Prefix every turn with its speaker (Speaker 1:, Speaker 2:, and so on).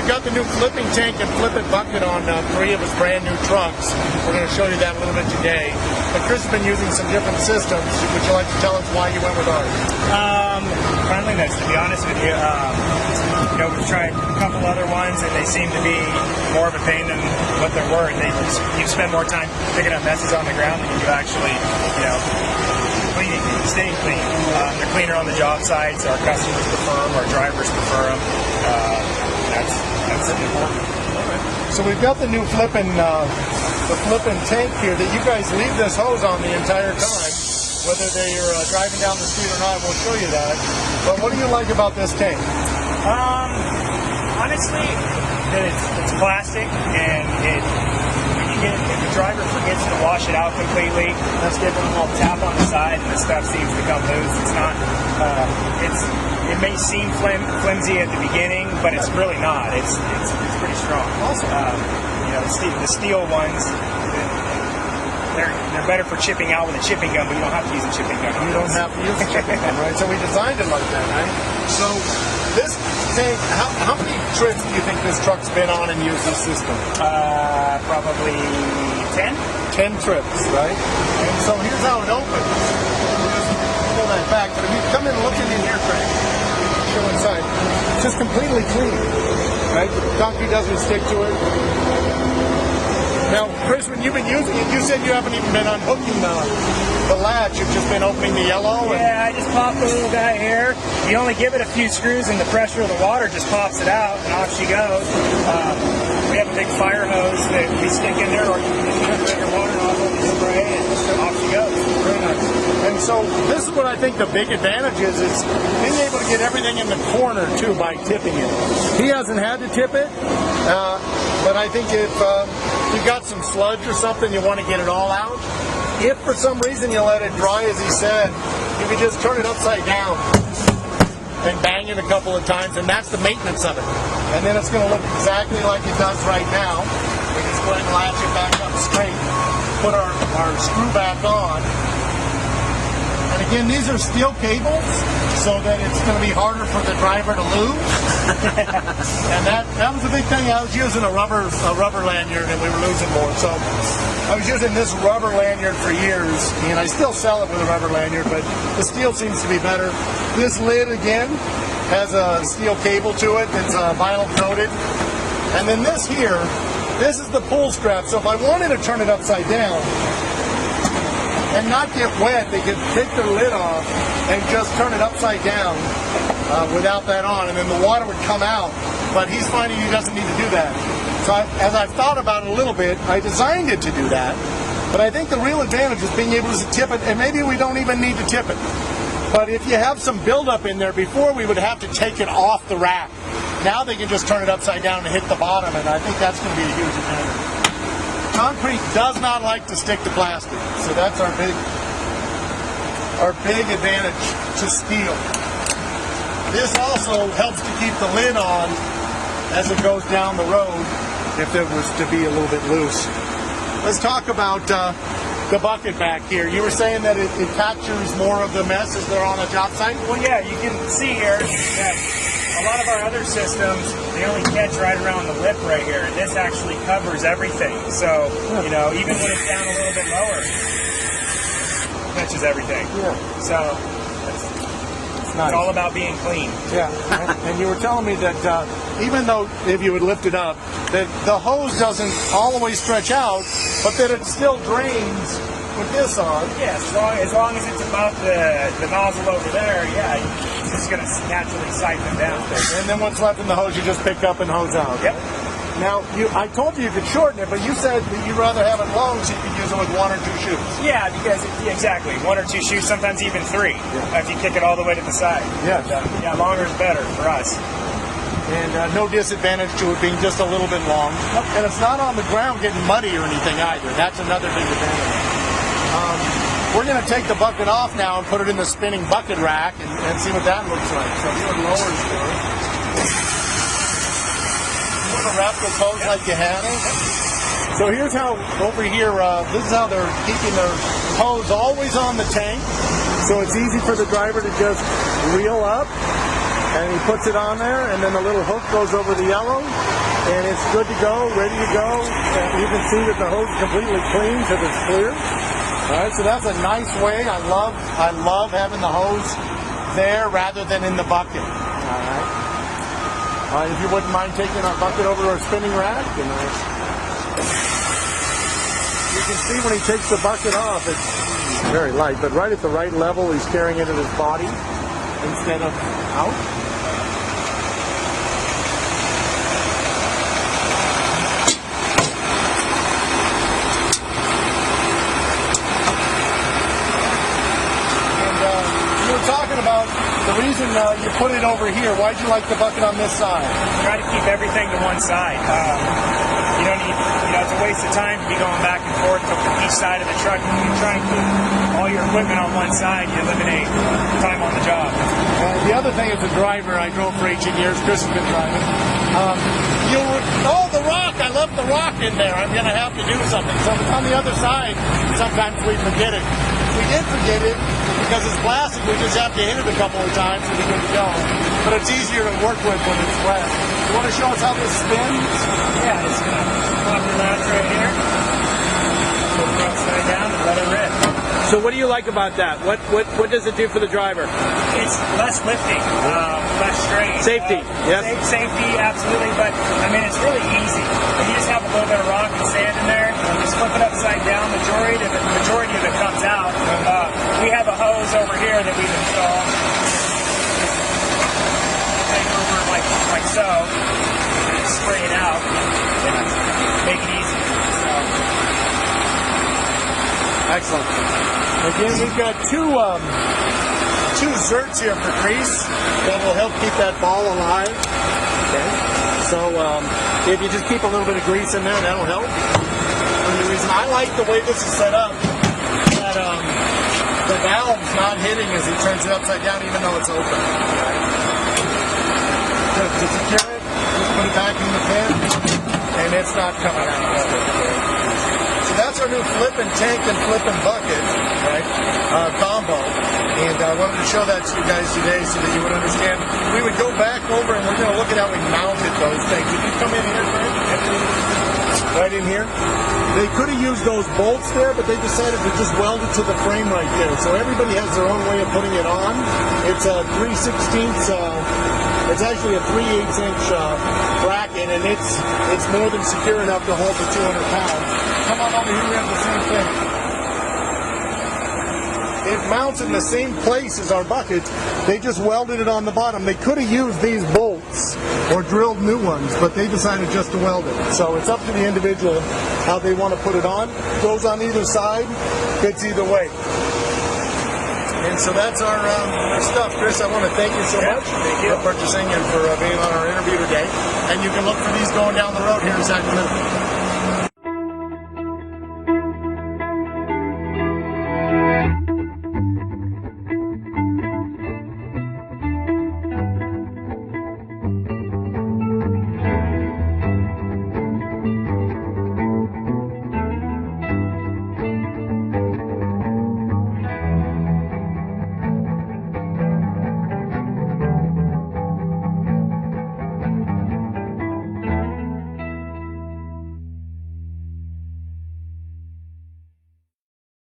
Speaker 1: we've got the new Flippin tank and Flippin bucket on 3 of his brand new trucks. We're going to show you that a little bit today. But Chris has been using some different systems. Would you like to tell us why you went with ours?
Speaker 2: Friendliness, to be honest with you. We've tried a couple other ones, and they seem to be more of a pain than what they're worth. You spend more time picking up messes on the ground than you actually, cleaning, staying clean. They're cleaner on the job sites. Our customers prefer them. Our drivers prefer them. That's important.
Speaker 1: So we've got the new Flippin tank here that you guys leave this hose on the entire time, whether they're driving down the street or not. We'll show you that. But what do you like about this tank?
Speaker 2: Honestly, it's plastic, and if the driver forgets to wash it out completely, let's give them a little tap on the side, and the stuff seems to come loose. It's not. It may seem flimsy at the beginning, but it's really not. It's pretty strong.
Speaker 1: Awesome.
Speaker 2: The steel ones. They're better for chipping out with a chipping gun, but you don't have to use a chipping gun.
Speaker 1: You don't have to use a chipping gun, right? So we designed it like that, right? So this tank, how many trips do you think this truck's been on and used this system?
Speaker 2: Probably 10.
Speaker 1: 10 trips, right? And so here's how it opens. Just pull that back. But if you come in and look in here, Craig, show inside. It's just completely clean, right? The concrete doesn't stick to it. Now, Chris, when you've been using it, you said you haven't even been unhooking the latch. You've just been opening the yellow.
Speaker 2: Yeah, I just popped the little guy here. You only give it a few screws, and the pressure of the water just pops it out, and off she goes. We have a big fire hose that we stick in there, or you can just put your water nozzle and spray, and off she goes.
Speaker 1: Very nice. And so this is what I think the big advantage is being able to get everything in the corner, too, by tipping it. He hasn't had to tip it, but I think if you've got some sludge or something, you want to get it all out. If for some reason you let it dry, as he said, you can just turn it upside down and bang it a couple of times, and that's the maintenance of it. And then it's going to look exactly like it does right now. We just go ahead and latch it back up straight, put our screw back on. And again, these are steel cables, so that it's going to be harder for the driver to lose. And that was a big thing. I was using a rubber lanyard, and we were losing more. So I was using this rubber lanyard for years, and I still sell it with a rubber lanyard, but the steel seems to be better. This lid, again, has a steel cable to it that's vinyl coated. And then this here, this is the pull strap. So if I wanted to turn it upside down and not get wet, they could take the lid off and just turn it upside down without that on, and then the water would come out. But he's finding he doesn't need to do that. So as I've thought about it a little bit, I designed it to do that. But I think the real advantage is being able to tip it, and maybe we don't even need to tip it. But if you have some buildup in there, before we would have to take it off the rack. Now they can just turn it upside down and hit the bottom, and I think that's going to be a huge advantage. Concrete does not like to stick to plastic, so that's our big advantage to steel. This also helps to keep the lid on as it goes down the road if it was to be a little bit loose. Let's talk about the bucket back here. You were saying that it captures more of the mess as they're on a job site?
Speaker 2: Well, yeah, you can see here that a lot of our other systems, they only catch right around the lip right here. This actually covers everything. So, even when it's down a little bit lower, it catches everything.
Speaker 1: Yeah.
Speaker 2: So, it's all about being clean.
Speaker 1: Yeah. And you were telling me that even though if you would lift it up, that the hose doesn't always stretch out, but that it still drains with this on.
Speaker 2: Yes, as long as it's above the nozzle over there, yeah, it's just going to naturally siphon down.
Speaker 1: And then what's left in the hose, you just pick up and hose out.
Speaker 2: Yep.
Speaker 1: Now, I told you could shorten it, but you said that you'd rather have it long so you could use it with 1 or 2 shoots.
Speaker 2: Yeah, because, exactly, 1 or 2 shoots, sometimes even 3, if you kick it all the way to the side.
Speaker 1: Yeah.
Speaker 2: Yeah, longer is better for us.
Speaker 1: And no disadvantage to it being just a little bit long.
Speaker 2: Nope.
Speaker 1: And it's not on the ground getting muddy or anything either. That's another big advantage. We're going to take the bucket off now and put it in the spinning bucket rack and see what that looks like. So here it lowers for it. You want to wrap this hose like you had it? So here's how, over here, this is how they're keeping their hose always on the tank. So it's easy for the driver to just reel up and he puts it on there, and then the little hook goes over the yellow, and it's good to go, ready to go. And you can see that the hose is completely clean because it's clear. All right, so that's a nice way. I love having the hose there rather than in the bucket. All right. If you wouldn't mind taking our bucket over to our spinning rack, and you can see when he takes the bucket off, it's very light, but right at the right level, he's carrying it at his body instead of out. Talking about the reason you put it over here. Why'd you like the bucket on this side?
Speaker 2: Try to keep everything to one side. You don't need, it's a waste of time to be going back and forth to each side of the truck. When you try and keep all your equipment on one side, you eliminate time on the job.
Speaker 1: The other thing as a driver, I drove for 18 years. Chris has been driving. The rock. I left the rock in there. I'm going to have to do something. So if it's on the other side, sometimes we forget it. If we did forget it, because it's plastic, we just have to hit it a couple of times and we're good to go. But it's easier to work with when it's wet. You want to show us how this spins?
Speaker 2: Yeah, it's going to pop your latch right here. Put it upside down and let it rip.
Speaker 3: So what do you like about that? What does it do for the driver?
Speaker 2: It's less lifting, less strain.
Speaker 3: Safety, yes.
Speaker 2: Safety, absolutely, but I mean, it's really easy. If you just have a little bit of rock and sand in there, just flip it upside down, majority of it comes out. We have a hose over here that we've installed. Take over like so, and spray it out, and make it easy. So.
Speaker 1: Excellent. Again, we've got two zerts here for grease that will help keep that ball alive. Okay. So if you just keep a little bit of grease in there, that'll help. And the reason I like the way this is set up, that the valve's not hitting as he turns it upside down, even though it's open. Right? To secure it, just put it back in the pin, and it's not coming out. So that's our new Flippin tank and Flippin bucket, right? Combo. And I wanted to show that to you guys today so that you would understand. We would go back over and we're going to look at how we mounted those things. If you come in here, Frank, right in here, they could have used those bolts there, but they decided to just weld it to the frame right there. So everybody has their own way of putting it on. It's a 3/16. It's actually a 3/8 inch bracket, and it's more than secure enough to hold the 200 pounds. Come on over here, we have the same thing. It mounts in the same place as our bucket. They just welded it on the bottom. They could have used these bolts or drilled new ones, but they decided just to weld it. So it's up to the individual how they want to put it on. Goes on either side, fits either way. And so that's our stuff. Chris, I want to thank you so much for purchasing and for being on our interview today. And you can look for these going down the road here in Sacramento.